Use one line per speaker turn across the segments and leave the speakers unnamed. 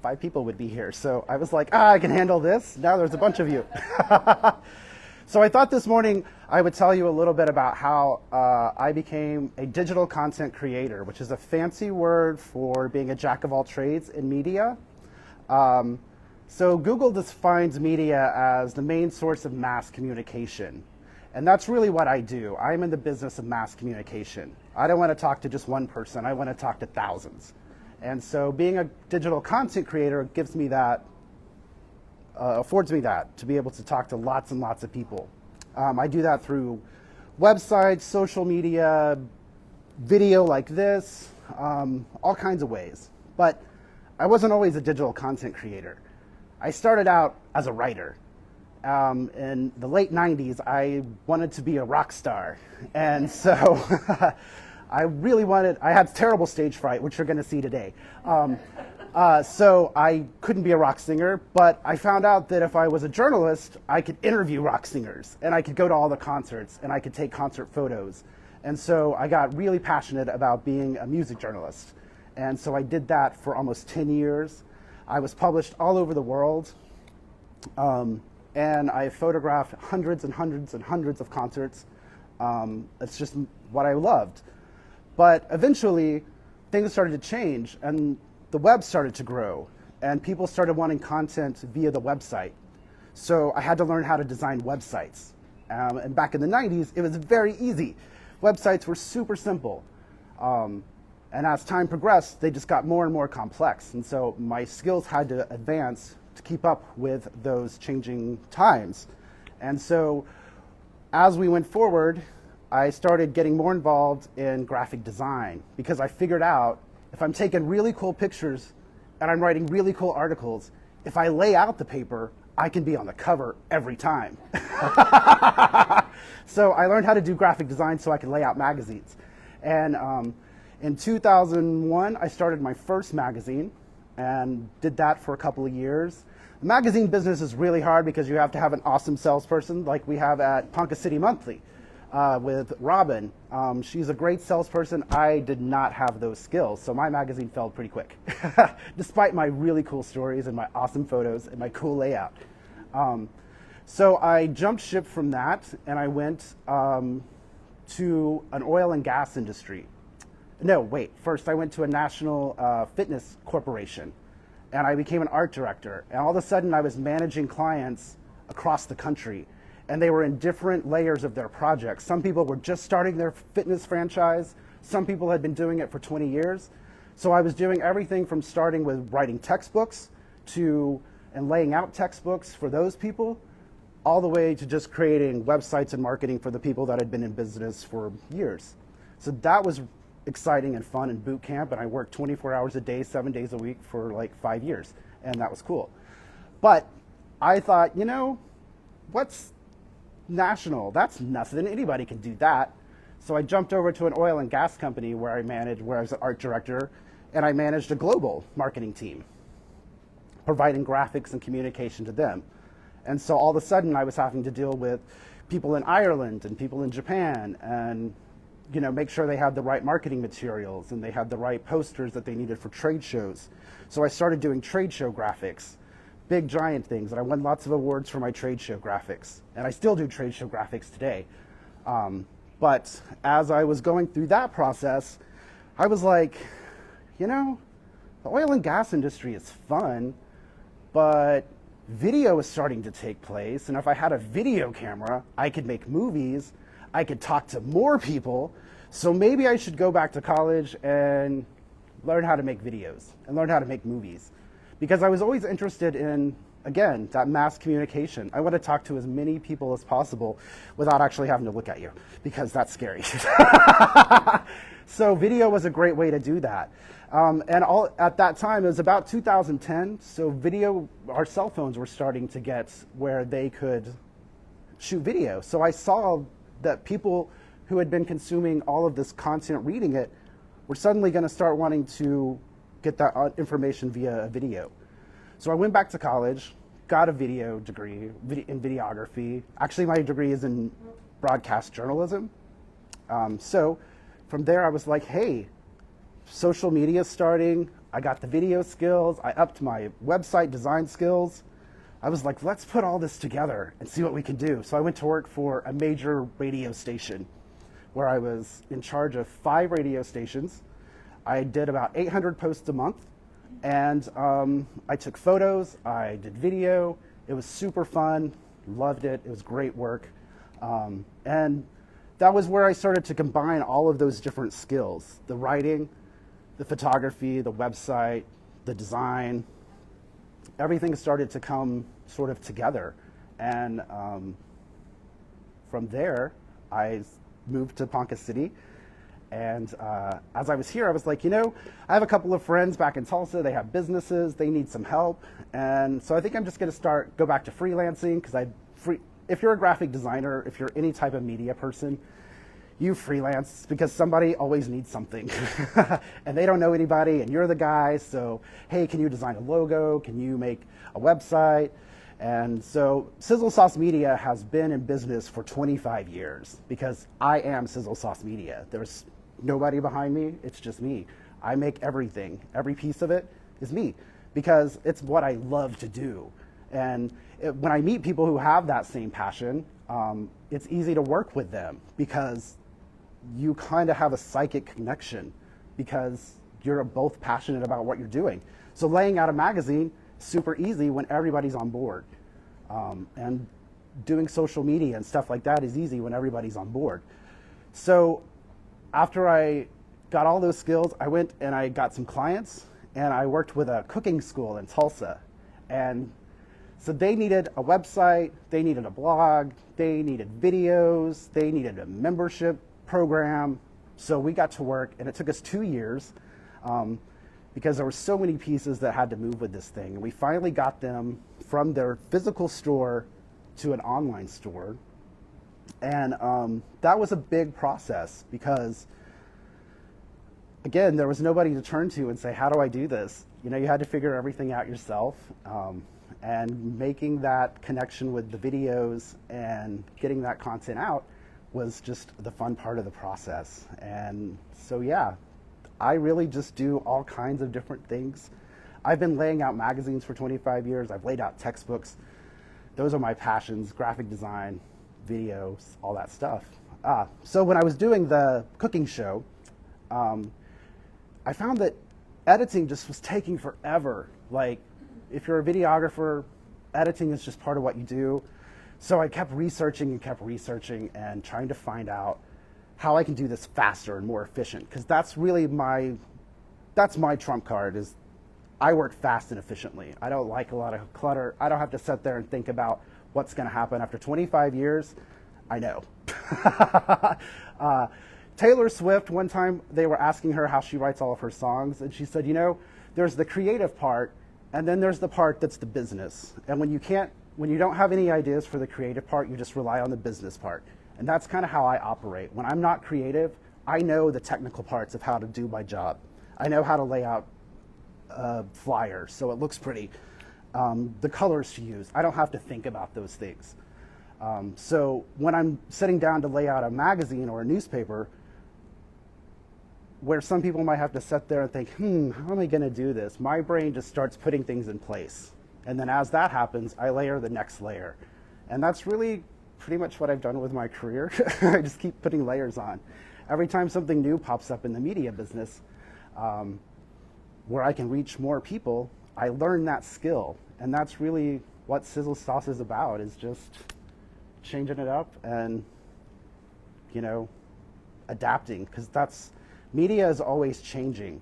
5 people would be here. So I was like, I can handle this. Now there's a bunch of you. So I thought this morning I would tell you a little bit about how I became a digital content creator, which is a fancy word for being a jack of all trades in media. So Google defines media as the main source of mass communication. And that's really what I do. I'm in the business of mass communication. I don't want to talk to just one person. I want to talk to thousands. And so being a digital content creator gives me that, affords me that, to be able to talk to lots and lots of people. I do that through websites, social media, video like this, all kinds of ways. But I wasn't always a digital content creator. I started out as a writer. In the late 90s, I wanted to be a rock star. And so I had terrible stage fright, which you're going to see today. So I couldn't be a rock singer, but I found out that if I was a journalist, I could interview rock singers, and I could go to all the concerts, and I could take concert photos. And so I got really passionate about being a music journalist. And so I did that for almost 10 years. I was published all over the world. And I photographed hundreds and hundreds and hundreds of concerts. It's just what I loved. But eventually, things started to change, and the web started to grow, and people started wanting content via the website. So I had to learn how to design websites. And back in the 90s, it was very easy. Websites were super simple. And as time progressed, they just got more and more complex. And so my skills had to advance to keep up with those changing times. And so as we went forward, I started getting more involved in graphic design, because I figured out if I'm taking really cool pictures and I'm writing really cool articles, if I lay out the paper, I can be on the cover every time. So I learned how to do graphic design so I could lay out magazines. And in 2001, I started my first magazine and did that for a couple of years. The magazine business is really hard because you have to have an awesome salesperson like we have at Ponca City Monthly with Robin. She's a great salesperson. I did not have those skills, so my magazine failed pretty quick, despite my really cool stories and my awesome photos and my cool layout. So I jumped ship from that, and I went to an oil and gas industry. No, wait, first I went to a national fitness corporation, and I became an art director. And all of a sudden I was managing clients across the country, and they were in different layers of their projects. Some people were just starting their fitness franchise. Some people had been doing it for 20 years. So I was doing everything from starting with writing textbooks and laying out textbooks for those people, all the way to just creating websites and marketing for the people that had been in business for years. So that was exciting and fun and boot camp, and I worked 24 hours a day, 7 days a week for like 5 years, and that was cool. But I thought, what's national? That's nothing. Anybody can do that. So I jumped over to an oil and gas company where I was an art director, and I managed a global marketing team, providing graphics and communication to them. And so all of a sudden I was having to deal with people in Ireland and people in Japan, and make sure they had the right marketing materials and they had the right posters that they needed for trade shows. So I started doing trade show graphics, big giant things, and I won lots of awards for my trade show graphics. And I still do trade show graphics today. But as I was going through that process, I was like, the oil and gas industry is fun, but video is starting to take place. And if I had a video camera, I could make movies. I could talk to more people, so maybe I should go back to college and learn how to make videos and learn how to make movies. Because I was always interested in, again, that mass communication. I want to talk to as many people as possible without actually having to look at you, because that's scary. So video was a great way to do that. At that time, it was about 2010, so our cell phones were starting to get where they could shoot video. So I saw that people who had been consuming all of this content, reading it, were suddenly going to start wanting to get that information via a video. So I went back to college, got a video degree in videography. Actually, my degree is in broadcast journalism. So from there, I was like, hey, social media is starting. I got the video skills. I upped my website design skills. I was like, let's put all this together and see what we can do. So I went to work for a major radio station where I was in charge of 5 radio stations. I did about 800 posts a month, and I took photos, I did video. It was super fun, loved it. It was great work. And that was where I started to combine all of those different skills: the writing, the photography, the website, the design. Everything started to come sort of together. And from there, I moved to Ponca City. And as I was here, I was like, I have a couple of friends back in Tulsa. They have businesses. They need some help. And so I think I'm just going to go back to freelancing, because if you're a graphic designer, if you're any type of media person, you freelance because somebody always needs something and they don't know anybody, and you're the guy. So, hey, can you design a logo? Can you make a website? And so Sizzle Sauce Media has been in business for 25 years because I am Sizzle Sauce Media. There's nobody behind me. It's just me. I make everything. Every piece of it is me because it's what I love to do. And when I meet people who have that same passion, it's easy to work with them because you kind of have a psychic connection because you're both passionate about what you're doing. So laying out a magazine, super easy when everybody's on board. And doing social media and stuff like that is easy when everybody's on board. So after I got all those skills, I went and I got some clients, and I worked with a cooking school in Tulsa. And so they needed a website, they needed a blog, they needed videos, they needed a membership program. So we got to work, and it took us 2 years because there were so many pieces that had to move with this thing. And we finally got them from their physical store to an online store. And that was a big process because, again, there was nobody to turn to and say, how do I do this? You had to figure everything out yourself. And making that connection with the videos and getting that content out was just the fun part of the process. And so, yeah, I really just do all kinds of different things. I've been laying out magazines for 25 years. I've laid out textbooks. Those are my passions: graphic design, videos, all that stuff. So when I was doing the cooking show, I found that editing just was taking forever. Like, if you're a videographer, editing is just part of what you do. So I kept researching and trying to find out how I can do this faster and more efficient, because that's really my trump card. Is I work fast and efficiently. I don't like a lot of clutter. I don't have to sit there and think about what's going to happen. After 25 years, I know. Taylor Swift, one time they were asking her how she writes all of her songs, and she said, there's the creative part, and then there's the part that's the business. And when you don't have any ideas for the creative part, you just rely on the business part. And that's kind of how I operate. When I'm not creative, I know the technical parts of how to do my job. I know how to lay out flyers so it looks pretty, the colors to use. I don't have to think about those things. So when I'm sitting down to lay out a magazine or a newspaper, where some people might have to sit there and think, how am I going to do this? My brain just starts putting things in place. And then as that happens, I layer the next layer. And that's really pretty much what I've done with my career. I just keep putting layers on. Every time something new pops up in the media business, where I can reach more people, I learn that skill. And that's really what Sizzle Sauce is about, is just changing it up and, adapting, because media is always changing.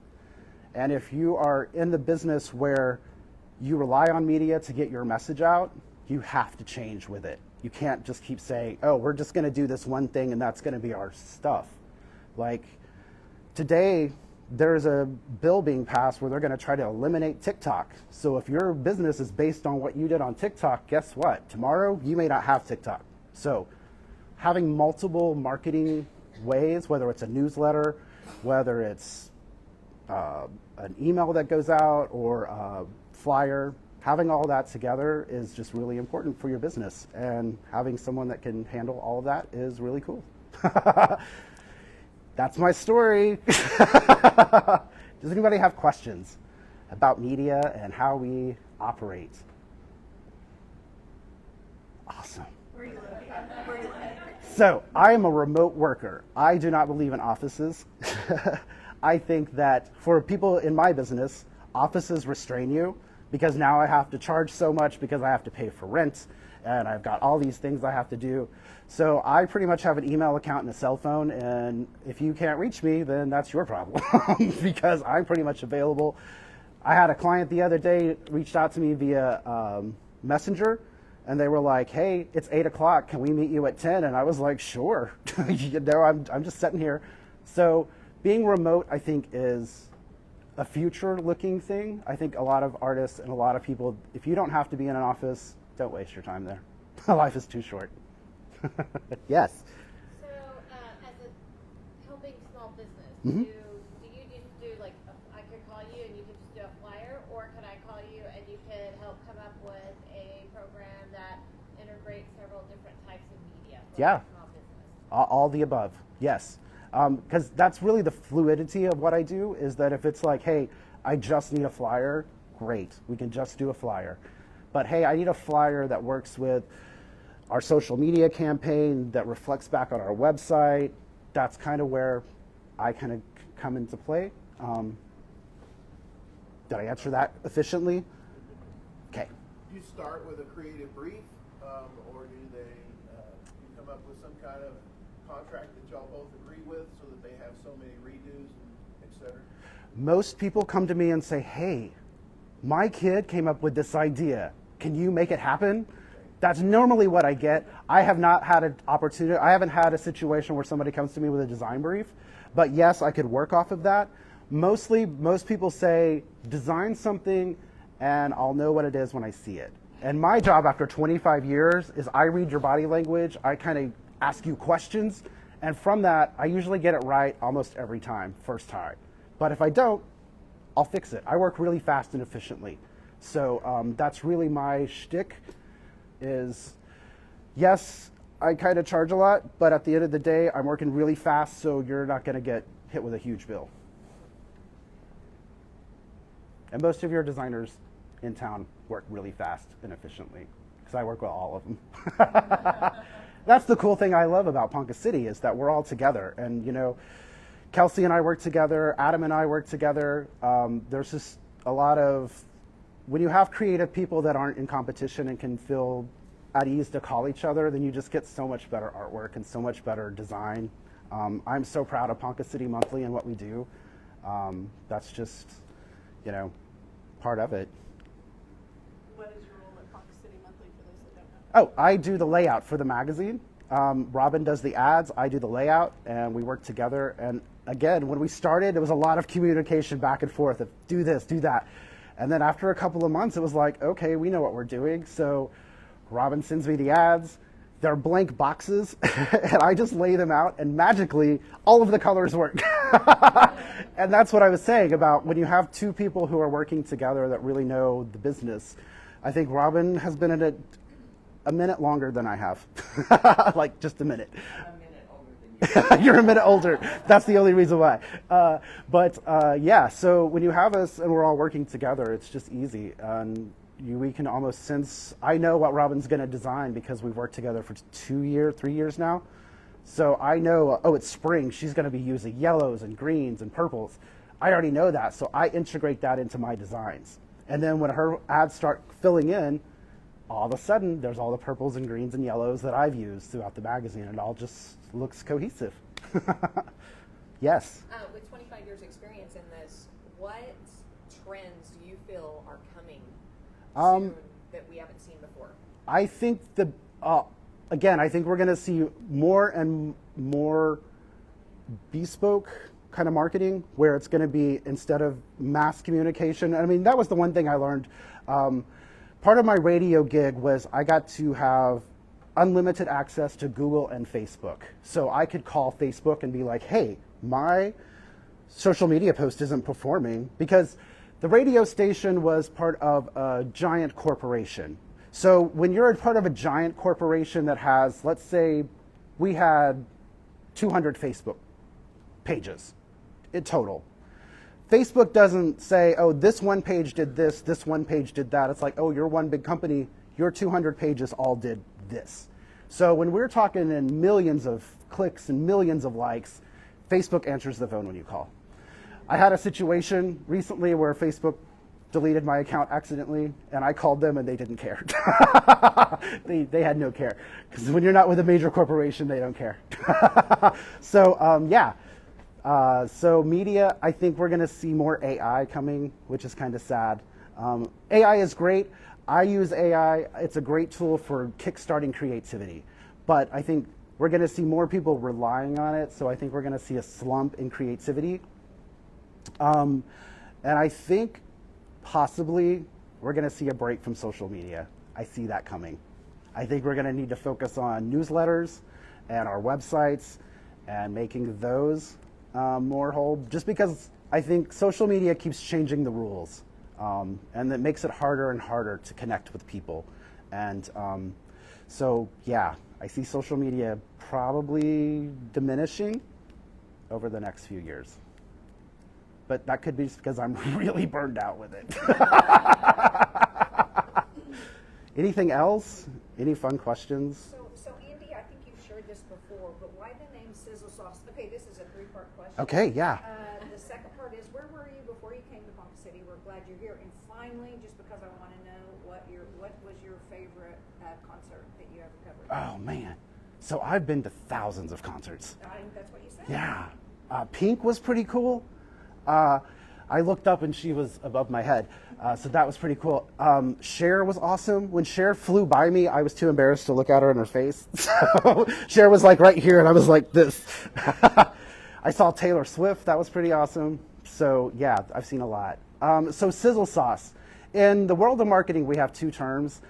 And if you are in the business where you rely on media to get your message out, you have to change with it. You can't just keep saying, oh, we're just going to do this one thing and that's going to be our stuff. Like today, there's a bill being passed where they're going to try to eliminate TikTok. So if your business is based on what you did on TikTok, guess what? Tomorrow, you may not have TikTok. So having multiple marketing ways, whether it's a newsletter, whether it's an email that goes out or a flyer, having all that together is just really important for your business. And having someone that can handle all of that is really cool. That's my story. Does anybody have questions? about media and how we operate. Awesome.
Where are you living? Where are you living?
So I am a remote worker. I do not believe in offices. I think that for people in my business, offices restrain you because now I have to charge so much because I have to pay for rent and I've got all these things I have to do. So I pretty much have an email account and a cell phone, and if you can't reach me, then that's your problem because I'm pretty much available. I had a client the other day reached out to me via Messenger, and they were like, hey, it's 8 o'clock. Can we meet you at 10? And I was like, sure. I'm just sitting here. So being remote, I think, is a future-looking thing. I think a lot of artists and a lot of people, if you don't have to be in an office, don't waste your time there. Life is too short. Yes.
So, as a helping small business,
Mm-hmm.
do you just do like, I could call you and you could just do a flyer, or can I call you and you could help come up with a program that integrates several different types of media for
Yeah.
a small business?
All the above, yes. Because that's really the fluidity of what I do, is that if it's like, hey, I just need a flyer, great, we can just do a flyer. But hey, I need a flyer that works with our social media campaign, that reflects back on our website. That's kind of where I kind of come into play. Did I answer that efficiently? Okay.
Do you start with a creative brief, or do they you come up with some kind of contract that y'all both agree with so that they have so many redos, and et cetera?
Most people come to me and say, hey, my kid came up with this idea. Can you make it happen? That's normally what I get. I have not had an opportunity, I haven't had a situation where somebody comes to me with a design brief, but yes, I could work off of that. Mostly, most people say, design something and I'll know what it is when I see it. And my job after 25 years is I read your body language, I kind of ask you questions, and from that, I usually get it right almost every time, first time. But if I don't, I'll fix it. I work really fast and efficiently. So that's really my shtick is, yes, I kind of charge a lot, but at the end of the day, I'm working really fast, so you're not going to get hit with a huge bill. And most of your designers in town work really fast and efficiently, because I work with all of them. That's the cool thing I love about Ponca City, is that we're all together. And, you know, Kelsey and I work together, Adam and I work together. There's just a lot of, when you have creative people that aren't in competition and can feel at ease to call each other, then you just get so much better artwork and so much better design. I'm so proud of Ponca City Monthly and what we do. That's just, you know, part of it.
What is your role at Ponca City Monthly for those that don't know?
Oh, I do the layout for the magazine. Robin does the ads, I do the layout, and we work together. And again, when we started, there was a lot of communication back and forth of do this, do that. And then after a couple of months, it was like, okay, we know what we're doing. So Robin sends me the ads. They're blank boxes, and I just lay them out, and magically, all of the colors work. And that's what I was saying about when you have two people who are working together that really know the business. I think Robin has been in it a minute longer than I have, like just a minute.
I'm a minute older than you.
You're a minute older. That's the only reason why. Yeah, so when you have us and we're all working together, it's just easy. We can almost sense, I know what Robin's going to design because we've worked together for 3 years now. So I know, oh, it's spring. She's going to be using yellows and greens and purples. I already know that, so I integrate that into my designs. And then when her ads start filling in, all of a sudden, there's all the purples and greens and yellows that I've used throughout the magazine. It all just looks cohesive. Yes?
With 25 years experience in this, what trends do you feel are coming soon that we haven't seen before?
I think again, I think we're going to see more and more bespoke kind of marketing, where it's going to be, instead of mass communication. I mean, that was the one thing I learned. Part of my radio gig was I got to have unlimited access to Google and Facebook. So I could call Facebook and be like, hey, my social media post isn't performing, because the radio station was part of a giant corporation. So when you're a part of a giant corporation that has, let's say we had 200 Facebook pages in total. Facebook doesn't say, oh, this one page did this one page did that. It's like, oh, you're one big company, your 200 pages all did this. So when we're talking in millions of clicks and millions of likes, Facebook answers the phone when you call. I had a situation recently where Facebook deleted my account accidentally, and I called them and they didn't care. they had no care, because when you're not with a major corporation, they don't care. So yeah. So media, I think we're going to see more AI coming, which is kind of sad. AI is great. I use AI. It's a great tool for kickstarting creativity. But I think we're going to see more people relying on it. So I think we're going to see a slump in creativity. And I think possibly we're going to see a break from social media. I see that coming. I think we're going to need to focus on newsletters and our websites and making those more whole, just because I think social media keeps changing the rules, and that makes it harder and harder to connect with people. And so, yeah, I see social media probably diminishing over the next few years. But that could be just because I'm really burned out with it. Anything else? Any fun questions?
So Andy, I think you've shared this before, but why the name Sizzle Sauce? Okay, this is a three-part question.
Okay, yeah.
The second part is, where were you before you came to Ponca City? We're glad you're here. And finally, just because I want to know, what was your favorite concert that you ever covered?
Oh, man. So I've been to thousands of concerts.
That's what you said.
Yeah. Pink was pretty cool. I looked up and she was above my head, so that was pretty cool. Cher was awesome. When Cher flew by me, I was too embarrassed to look at her in her face. So Cher was like right here, and I was like this. I saw Taylor Swift. That was pretty awesome. So yeah, I've seen a lot. So sizzle sauce. In the world of marketing, we have two terms.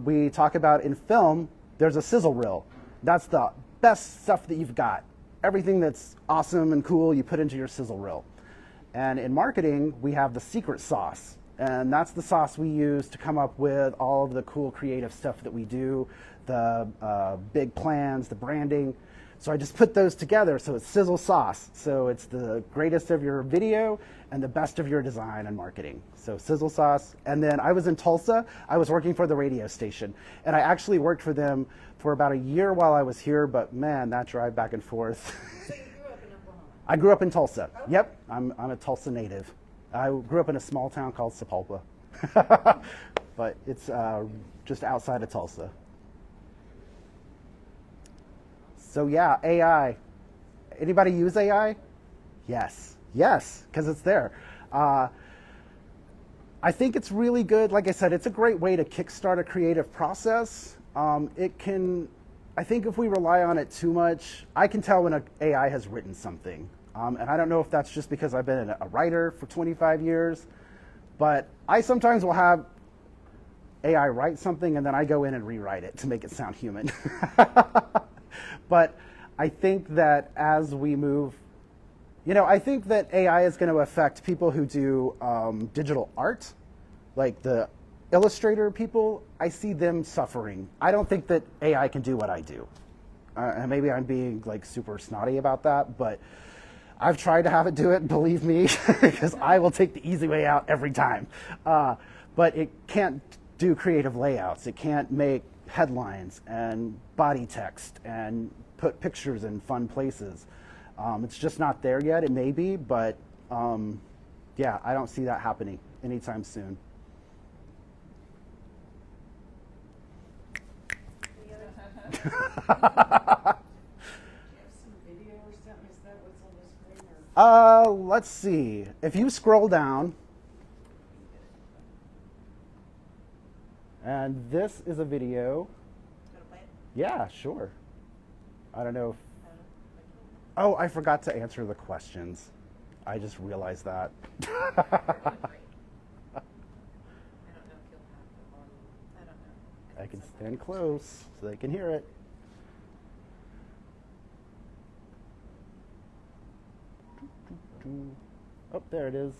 We talk about in film, there's a sizzle reel. That's the best stuff that you've got. Everything that's awesome and cool, you put into your sizzle reel. And in marketing, we have the secret sauce. And that's the sauce we use to come up with all of the cool creative stuff that we do, the big plans, the branding. So I just put those together, so it's sizzle sauce. So it's the greatest of your video and the best of your design and marketing. So sizzle sauce. And then I was in Tulsa. I was working for the radio station. And I actually worked for them for about a year while I was here, but man, that drive back and forth.
So you grew up in Oklahoma?
I grew up in Tulsa.
Okay.
Yep, I'm a Tulsa native. I grew up in a small town called Sapulpa, but it's just outside of Tulsa. So yeah, AI. Anybody use AI? Yes, because it's there. I think it's really good. Like I said, it's a great way to kickstart a creative process. I think if we rely on it too much, I can tell when an AI has written something. And I don't know if that's just because I've been a writer for 25 years, but I sometimes will have AI write something and then I go in and rewrite it to make it sound human. But I think that as we move, I think that AI is going to affect people who do digital art, like the Illustrator people. I see them suffering. I don't think that AI can do what I do. And maybe I'm being like super snotty about that, but I've tried to have it do it, believe me, because I will take the easy way out every time. But it can't do creative layouts. It can't make headlines and body text and put pictures in fun places. It's just not there yet. It may be, but yeah, I don't see that happening anytime soon.
Do you have some video or something? Is that what's on the screen? Or?
Let's see. If you scroll down, and this is a video. Yeah, sure. I don't know if... Oh, I forgot to answer the questions. I just realized that.
I don't know if you'll have the volume. I don't know.
I can stand close so they can hear it. Oh, there it is.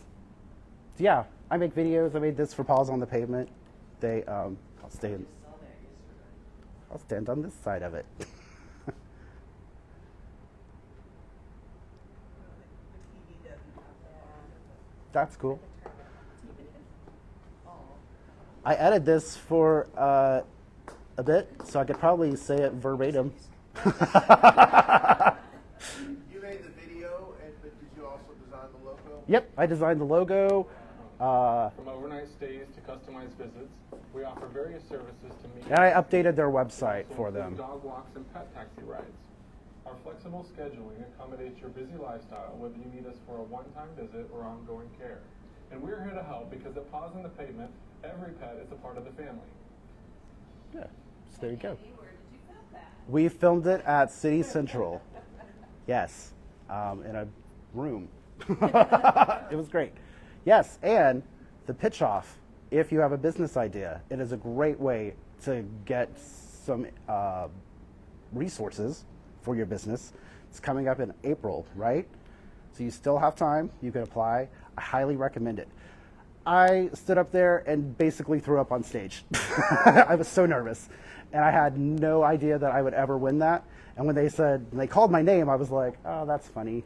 So yeah, I make videos. I made this for Paws on the Pavement. I'll stand on this side of it. That's cool. I edited this for a bit, so I could probably say it verbatim.
You made the video, but did you also design the logo?
Yep, I designed the logo.
From overnight stays to customized visits, we offer various services to meet.
And I updated their website for
include
them.
Dog walks and pet taxi rides. Our flexible scheduling accommodates your busy lifestyle, whether you need us for a one-time visit or ongoing care. And we're here to help because at Paws on the Pavement, every pet is a part of the family.
Yeah, so there you go.
Hey, where did you film that?
We filmed it at City Central. Yes, in a room. It was great. Yes, and the pitch off, if you have a business idea, it is a great way to get some resources for your business. It's coming up in April, right? So you still have time. You can apply. I highly recommend it. I stood up there and basically threw up on stage. I was so nervous, and I had no idea that I would ever win that. And when they called my name, I was like, oh, that's funny.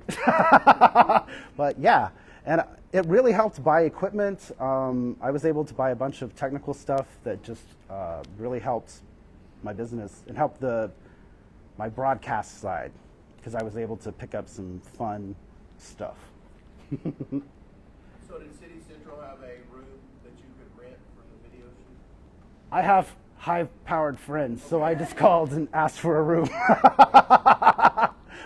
But yeah, and it really helped buy equipment. I was able to buy a bunch of technical stuff that just really helped my business and helped my broadcast side, because I was able to pick up some fun stuff.
So did City Central have a room that you could rent for the video shoot?
I have high-powered friends, so I just called and asked for a room.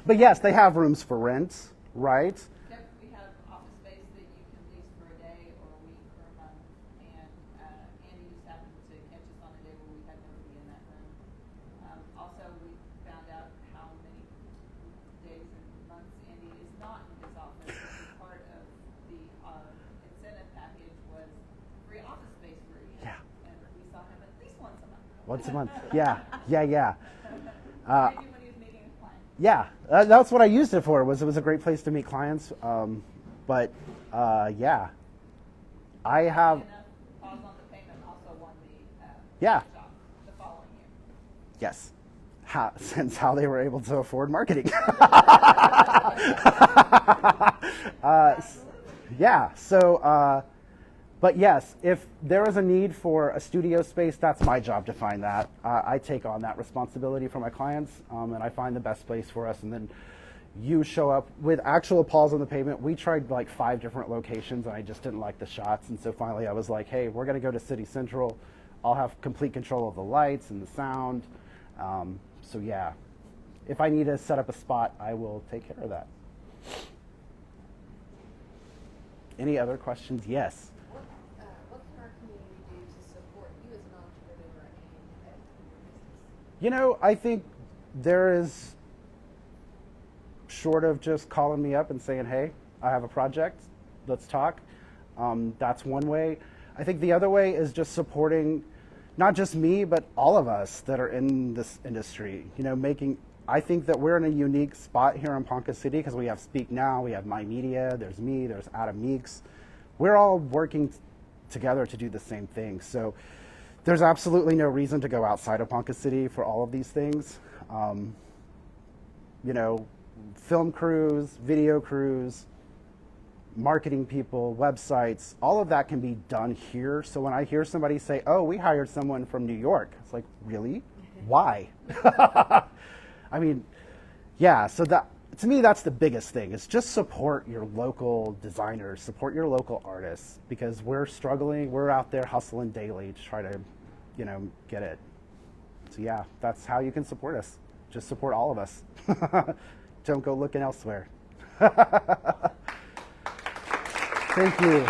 But yes, they have rooms for rent, right?
Yep, we have office space that you can lease for a day or a week or a month. And Andy just happened to catch us on a day where we had nobody in that room. Also, we found out how many days and months Andy is not in his office. And part of the incentive package was free office space for a year.
Yeah.
And we saw him at least once a month.
Once a month. Yeah.
What did you when he was meeting with clients?
Yeah, that's what I used it for. It was a great place to meet clients. But yeah, I have.
Paws on the Pavement also won the
Yeah.
job the following year.
Yes, since how they were able to afford marketing. Yeah. So, but yes, if there is a need for a studio space, that's my job to find that. I take on that responsibility for my clients, and I find the best place for us. And then you show up with actual Paws on the Pavement. We tried like 5 different locations, and I just didn't like the shots. And so finally, I was like, "Hey, we're going to go to City Central. I'll have complete control of the lights and the sound." So yeah, if I need to set up a spot, I will take care of that. Any other questions? Yes.
What can our community do to support you as an entrepreneur and at your business?
You know, I think there is, short of just calling me up and saying, hey, I have a project, let's talk. That's one way. I think the other way is just supporting not just me, but all of us that are in this industry. You know, I think that we're in a unique spot here in Ponca City because we have Speak Now, we have My Media, there's me, there's Adam Hicks. We're all working together to do the same thing. So there's absolutely no reason to go outside of Ponca City for all of these things. You know, film crews, video crews, marketing people, websites, all of that can be done here. So when I hear somebody say, oh, we hired someone from New York, it's like, really? Why? I mean, yeah, so that, to me, that's the biggest thing. It's just support your local designers, support your local artists, because we're struggling. We're out there hustling daily to try to, you know, get it. So yeah, that's how you can support us. Just support all of us. Don't go looking elsewhere. Thank you.